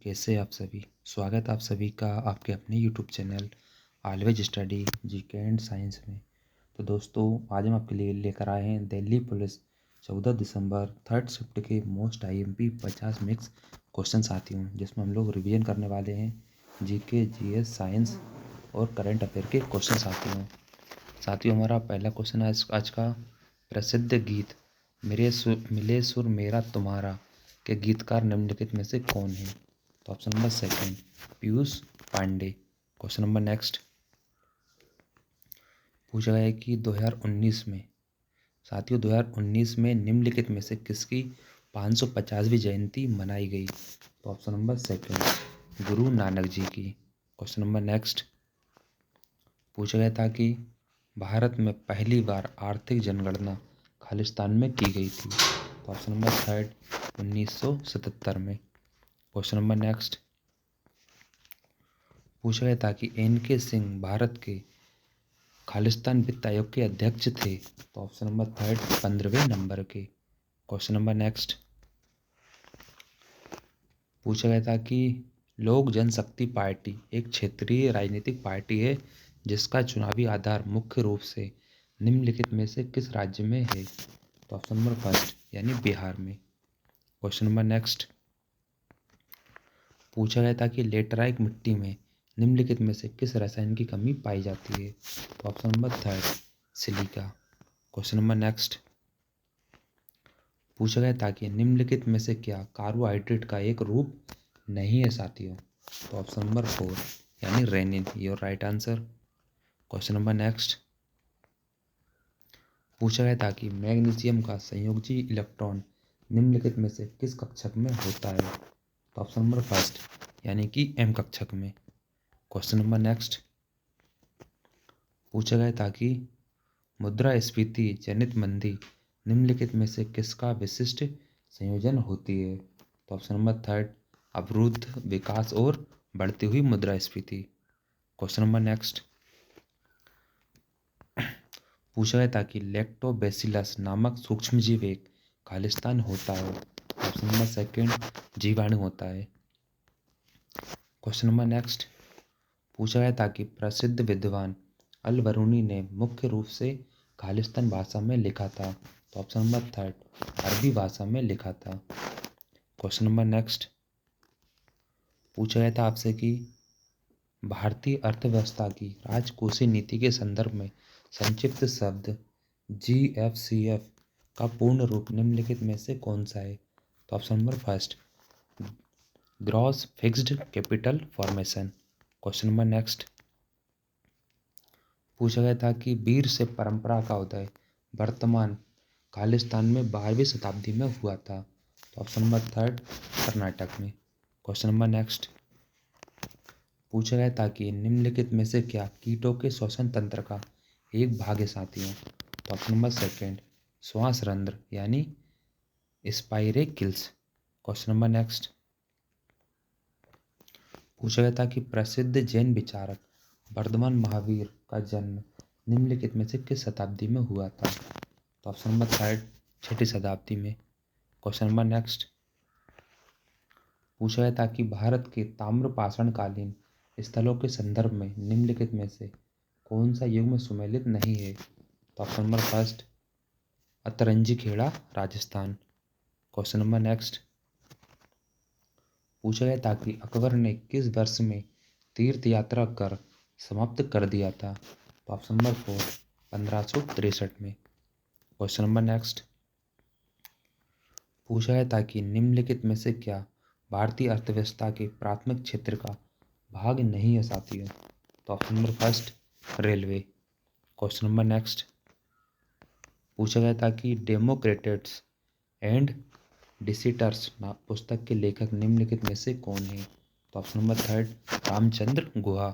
कैसे आप सभी। स्वागत आप सभी का आपके अपने YouTube channel always study GK and science में। तो दोस्तों, आज हम आपके लिए लेकर आए हैं दिल्ली पुलिस 14 दिसंबर थर्ड शिफ्ट के मोस्ट आईएमपी 50 मिक्स क्वेश्चन साथियों, जिसमें हम लोग रिवीजन करने वाले हैं जीके जीएस साइंस और करंट अफेयर के क्वेश्चन साथियों हमारा पहला क्वेश्चन आज का प्रसिद्ध गीत मिले सुर मेरा तुम्हारा के गीतकार निम्नलिखित में से कौन है। तो option number second Piyush Pandey. Question number next पूछा गया है कि 2019 में निम्नलिखित में से किसकी 550वीं जयंती मनाई गई। तो option number second Guru Nanak ji की। क्वेश्चन नंबर नेक्स्ट पूछा गया था कि भारत में पहली बार आर्थिक जनगणना खालिस्तान में की गई थी। तो ऑप्शन नंबर थर्ड 1977 में। क्वेश्चन नंबर नेक्स्ट पूछा गया था कि एन.के. सिंह भारत के खालिस्तान वित्त आयोग के अध्यक्ष थे। तो ऑप्शन नंबर थर्ड 15वें नंबर के। क्वेश्चन नंबर नेक्स्ट पूछा गया था कि लोक जनशक्ति पार्टी एक क्षेत्रीय राजनीतिक पार्टी है जिसका चुनावी आधार मुख्य रूप से निम्नलिखित में से किस राज्य में है। तो ऑप्शन नंबर फर्स्ट यानी बिहार में। क्वेश्चन नंबर नेक्स्ट पूछा गया था कि लेटराइट मिट्टी में निम्नलिखित में से किस रसायन की कमी पाई जाती है। तो option number third silica. Question number next पूछा गया था कि निम्नलिखित में से क्या कार्बोहाइड्रेट का एक रूप नहीं है साथियों। तो ऑप्शन नंबर फोर यानी renin your right answer. Question number next पूछा गया था कि मैग्नीशियम का संयोजी इलेक्ट्रॉन निम्नलिखित में से किस कक्षक में होता है। तो ऑप्शन नंबर फर्स्ट यानी कि एम कक्षक में। क्वेश्चन नंबर नेक्स्ट पूछा गया था कि मुद्रास्फीति जनित मंदी निम्नलिखित में से किसका विशिष्ट संयोजन होती है। तो ऑप्शन नंबर थर्ड अवरुद्ध विकास और बढ़ती हुई मुद्रास्फीति। क्वेश्चन नंबर नेक्स्ट पूछा गया था कि लैक्टोबैसिलस नामक सूक्ष्मजीव एक खालिस्तान होता है। ऑप्शन नंबर सेकंड जीवाणु होता है। क्वेश्चन नंबर नेक्स्ट पूछा गया था कि प्रसिद्ध विद्वान अल बरूनी ने मुख्य रूप से खालिस्तान भाषा में लिखा था। तो ऑप्शन नंबर थर्ड अरबी भाषा में लिखा था। क्वेश्चन नंबर नेक्स्ट पूछा गया था आपसे कि भारतीय अर्थव्यवस्था की राजकोषीय नीति के संदर्भ में संक्षिप्त शब्द GFCF का पूर्ण रूप निम्नलिखित में से कौन सा है। तो option number first gross fixed capital formation. Question number next पूछा गया था कि वीर से परंपरा का उदय वर्तमान खालिस्तान में 12वीं शताब्दी में हुआ था। तो ऑप्शन नंबर थर्ड कर्नाटक में। क्वेश्चन नंबर नेक्स्ट पूछा गया था कि निम्नलिखित में से क्या कीटों के श्वसन तंत्र का एक भाग है साथियों। तो ऑप्शन नंबर सेकंड श्वास रंध्र यानी स्पाइरेकिल्स। क्वेश्चन नंबर नेक्स्ट पूछा गया था कि प्रसिद्ध जैन विचारक वर्धमान महावीर का जन्म निम्नलिखित में से किस शताब्दी में हुआ था। तो ऑप्शन नंबर थर्ड 6ठी शताब्दी में। क्वेश्चन नंबर नेक्स्ट पूछा गया था कि भारत के ताम्रपाषाणकालीन स्थलों के संदर्भ में निम्नलिखित में से कौन सा युग सुमेलित नहीं है। तो option number first Atranji Khera Rajasthan. Question number next पूछा गया था कि अकबर ने किस वर्ष में तीर्थ यात्रा कर समाप्त कर दिया था। तो ऑप्शन नंबर फोर 1563 में। क्वेश्चन नंबर नेक्स्ट पूछा गया था कि निम्नलिखित में से क्या भारतीय अर्थव्यवस्था के प्राथमिक क्षेत्र का भाग नहीं है साथियों। तो option number first railway. Question number next पूछा गया था कि डेमोक्रेट्स एंड डिसिटर्स पुस्तक के लेखक निम्नलिखित में से कौन है। तो option number third Ramachandra Guha.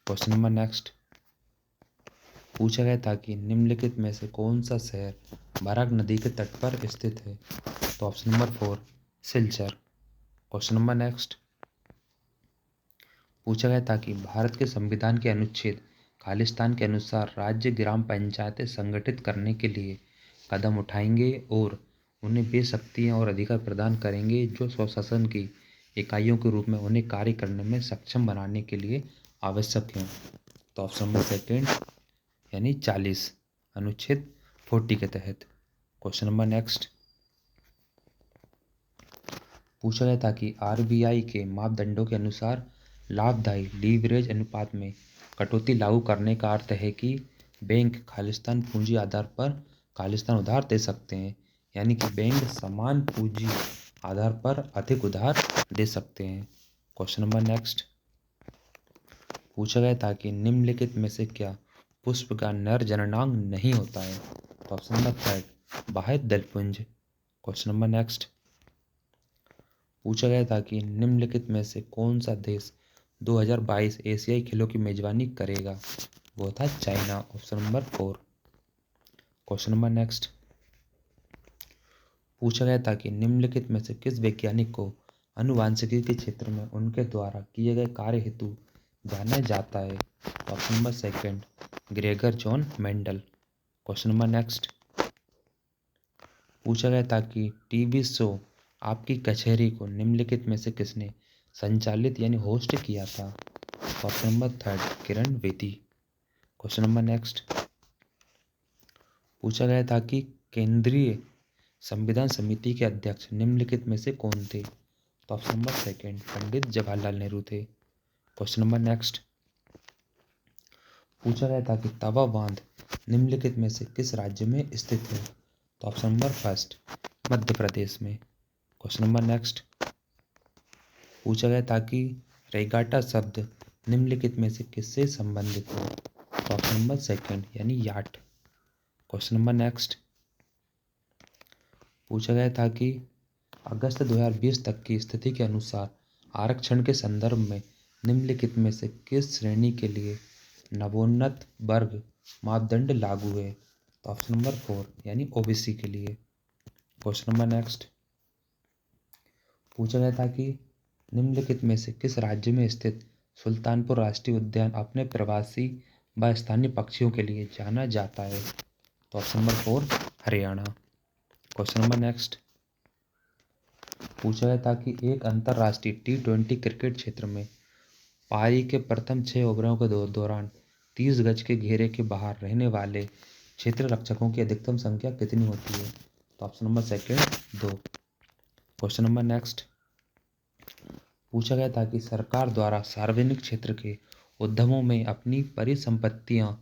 Question number next पूछा गया था कि निम्नलिखित में से कौन सा शहर बराक नदी के तट पर स्थित है। तो option number four Silchar. Question number next पूछा गया था कि भारत के संविधान के अनुच्छेद खालिस्तान के अनुसार राज्य ग्राम पंचायतें संगठित करने के लिए कदम उठाएंगे और उन्हें वे शक्तियाँ और अधिकार प्रदान करेंगे जो स्वशासन की इकाइयों के रूप में उन्हें कार्य करने में सक्षम बनाने के लिए आवश्यक हैं। तो ऑप्शन नंबर सेकेंड यानी 40 अनुच्छेद 40 के तहत। क्वेश्चन नंबर नेक्स्ट पूछा गया था कि आरबीआई के मापदंडों के अनुसार लाभदायी लीवरेज अनुपात में कटौती लागू करने का अर्थ है कि बैंक खालिस्तान पूंजी आधार पर खालिस्तान उधार दे सकते हैं, यानी कि बैंक समान पूंजी आधार पर अधिक उधार दे सकते हैं। क्वेश्चन नंबर नेक्स्ट पूछा गया था कि निम्नलिखित में से क्या पुष्प का नर जननांग नहीं होता है। तो ऑप्शन नंबर थर्ड बाह्य दलपुंज। क्वेश्चन नंबर नेक्स्ट पूछा गया था कि निम्नलिखित में से कौन सा देश 2022 एशियाई खेलों की मेजबानी करेगा। वो था China. Option number 4। Question number next पूछा गया था कि निम्नलिखित में से किस वैज्ञानिक को आनुवांशिकी के क्षेत्र में उनके द्वारा किए गए कार्य हेतु जाना जाता है। Option number second Gregor John Mendel. Question number next पूछा गया था कि टीवी शो आपकी कचहरी को निम्नलिखित में से किसने संचालित यानी होस्ट किया था। Option number third Kiran Bedi. Question number next पूछा गया था कि केंद्रीय संविधान समिति के अध्यक्ष निम्नलिखित में से कौन थे। तो option number second Pandit Jawaharlal Nehru थे। क्वेश्चन नंबर नेक्स्ट पूछा गया था कि तवा बांध निम्नलिखित में से किस राज्य में स्थित है। तो option number first Madhya Pradesh में। क्वेश्चन नंबर नेक्स्ट पूछा गया था कि रेगाटा शब्द निम्नलिखित में से किससे संबंधित है। तो ऑप्शन नंबर सेकेंड यानी याट। क्वेश्चन नंबर नेक्स्ट पूछा गया था कि अगस्त 2020 तक की स्थिति के अनुसार आरक्षण के संदर्भ में निम्नलिखित में से किस श्रेणी के लिए नवोन्नत वर्ग मापदंड लागू है। तो ऑप्शन नंबर 4 यानी ओबीसी के लिए। क्वेश्चन नंबर नेक्स्ट पूछा गया था कि निम्नलिखित में से किस राज्य में स्थित सुल्तानपुर राष्ट्रीय उद्यान अपने प्रवासी व स्थानीय पक्षियों के लिए जाना जाता है। तो option number 4 Haryana. Question number next पूछा गया था कि एक अंतर्राष्ट्रीय T20 क्रिकेट क्षेत्र में पारी के प्रथम 6 ओवरों के दौरान 30 गज के घेरे के बाहर रहने वाले क्षेत्र रक्षकों की अधिकतम संख्या कितनी होती है। तो option number second 2। Question number next पूछा गया था कि सरकार द्वारा सार्वजनिक क्षेत्र के उद्यमों में अपनी परिसंपत्तियां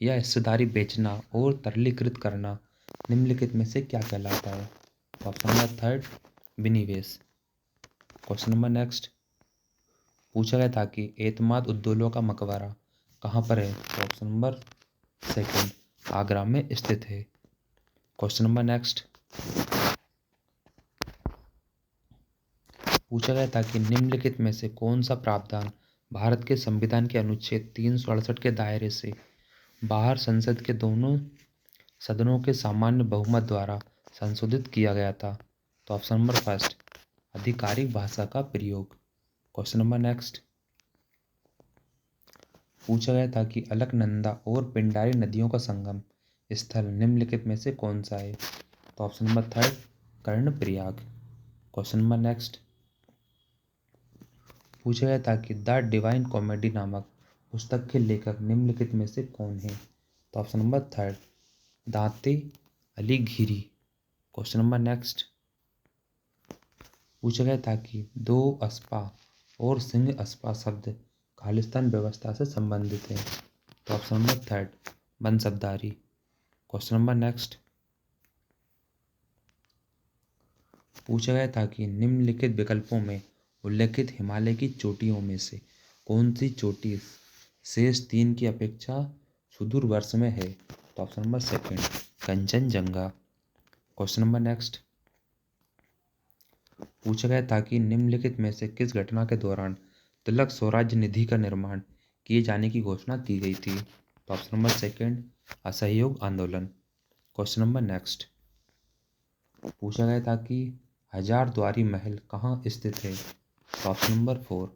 या हिस्सेदारी बेचना और तरलीकृत करना निम्नलिखित में से क्या कहलाता है। ऑप्शन नंबर थर्ड विनिवेश। क्वेश्चन नंबर नेक्स्ट पूछा गया था कि एतमाद उद्दौला का मकबरा कहाँ पर है। तो ऑप्शन नंबर सेकेंड आगरा में स्थित है। क्वेश्चन नंबर नेक्स्ट पूछा गया था कि निम्नलिखित में से कौन सा प्रावधान भारत के संविधान के अनुच्छेद 368 के दायरे से बाहर संसद के दोनों सदनों के सामान्य बहुमत द्वारा संशोधित किया गया था। तो ऑप्शन नंबर फर्स्ट आधिकारिक भाषा का प्रयोग। क्वेश्चन नंबर नेक्स्ट पूछा गया था कि अलकनंदा और पिंडारी नदियों का संगम स्थल निम्नलिखित में से कौन सा है। तो option number third Karnaprayag. Question number next पूछा गया था कि द डिवाइन कॉमेडी नामक पुस्तक के लेखक निम्नलिखित में से कौन है। तो ऑप्शन नंबर थर्ड दांते अलीघिरी। क्वेश्चन नंबर नेक्स्ट पूछा गया था कि दो अस्पा और सिंह अस्पा शब्द खालिस्तान व्यवस्था से संबंधित है। तो option number third मनसबदारी। Question number next पूछा गया था कि निम्नलिखित विकल्पों में उल्लेखित हिमालय की चोटियों में से कौन सी चोटी शेष 3 की अपेक्षा सुदूर वर्ष में है। तो option number second Kanchenjunga. Question number next पूछा गया था कि निम्नलिखित में से किस घटना के दौरान तिलक स्वराज्य निधि का निर्माण किए जाने की घोषणा की गई थी। तो ऑप्शन नंबर सेकेंड असहयोग आंदोलन। क्वेश्चन नंबर नेक्स्ट पूछा गया था कि हजारद्वारी महल कहाँ स्थित है। तो ऑप्शन नंबर 4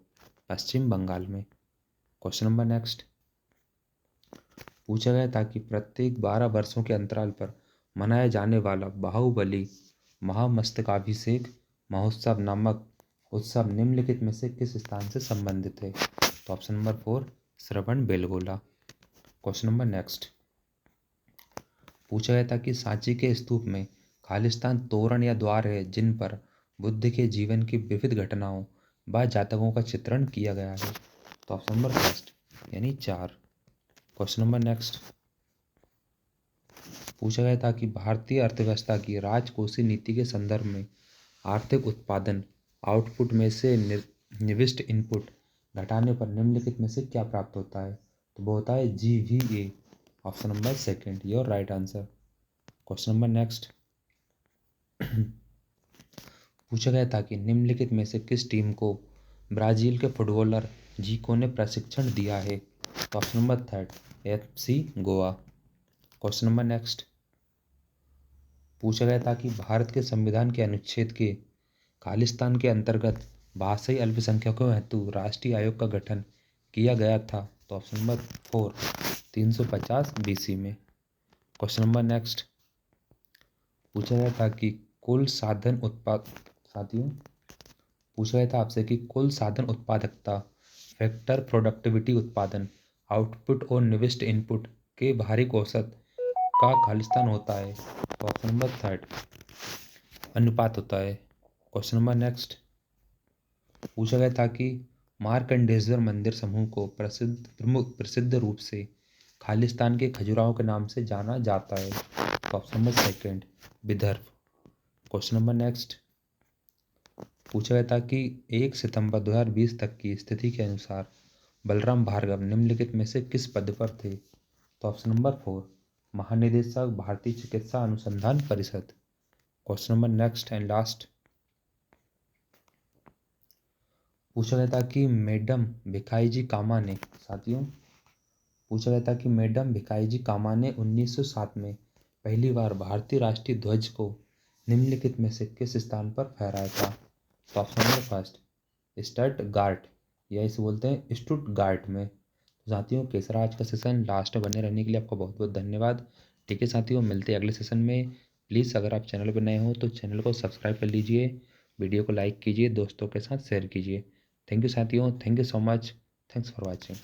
पश्चिम बंगाल में। क्वेश्चन नंबर नेक्स्ट पूछा गया था कि प्रत्येक 12 वर्षों के अंतराल पर मनाया जाने वाला बाहुबली महामस्तकाभिषेक महोत्सव नामक उत्सव निम्नलिखित में से किस स्थान से संबंधित है? तो ऑप्शन नंबर 4 श्रवण बेलगोला। क्वेश्चन नंबर नेक्स्ट पूछा गया था कि सांची के स्तूप में खालिस्तान तोरण या द्वार है जिन पर बुद्ध के जीवन की विविध घटनाओं व जातकों का चित्रण किया गया है। तो ऑप्शन नंबर फर्स्ट यानी 4। क्वेश्चन नंबर नेक्स्ट पूछा गया था कि भारतीय अर्थव्यवस्था की राजकोषीय नीति के संदर्भ में आर्थिक उत्पादन आउटपुट में से निविष्ट इनपुट घटाने पर निम्नलिखित में से क्या प्राप्त होता है? तो वो होता है GVA। Option number second your right answer. Question number next पूछा गया था कि निम्नलिखित में से किस टीम को ब्राजील के फुटबॉलर जीको ने प्रशिक्षण दिया है? तो option number third FC Goa. Question number next पूछा गया था कि भारत के संविधान के अनुच्छेद के खालिस्तान के अंतर्गत भाषाई अल्पसंख्यकों हेतु राष्ट्रीय आयोग का गठन किया गया था। तो ऑप्शन नंबर 4 350 BC में। क्वेश्चन नंबर नेक्स्ट पूछा गया था कि कुल साधन उत्पाद साथियों पूछा गया था आपसे कि कुल साधन उत्पादकता फैक्टर प्रोडक्टिविटी उत्पादन आउटपुट और निविष्ट इनपुट के भारिक औसत का खालिस्तान होता है। तो ऑप्शन नंबर थर्ड अनुपात होता है। क्वेश्चन नंबर नेक्स्ट पूछा गया था कि मार्कंडेश्वर मंदिर समूह को प्रसिद्ध रूप से खालिस्तान के खजुराहो के नाम से जाना जाता है। तो option number second Vidarbha. Question number next पूछा गया था कि 1 सितंबर 2020 तक की स्थिति के अनुसार बलराम भार्गव निम्नलिखित में से किस पद पर थे? तो ऑप्शन नंबर 4 महानिदेशक भारतीय चिकित्सा अनुसंधान परिषद। Question number next and last पूछा गया था कि मैडम भिखाईजी कामा ने साथियों पूछा गया था कि मैडम भिखाईजी कामा ने 1907 में पहली बार भारतीय राष्ट्रीय ध्वज को निम्नलिखित में से किस स्थान पर फहराया था? तो ऑप्शन नंबर फर्स्ट स्टटगार्ट या इसे बोलते हैं स्टुटगार्ट में। तो साथियों केसरा आज का सेशन लास्ट में बने रहने के लिए आपका बहुत बहुत धन्यवाद। ठीक है साथियों मिलते हैं अगले सेशन में। प्लीज़ अगर आप चैनल पर नए हो तो चैनल को सब्सक्राइब कर लीजिए, वीडियो को लाइक कीजिए, दोस्तों के साथ शेयर कीजिए। थैंक यू साथियों, thank you so much, thanks for watching.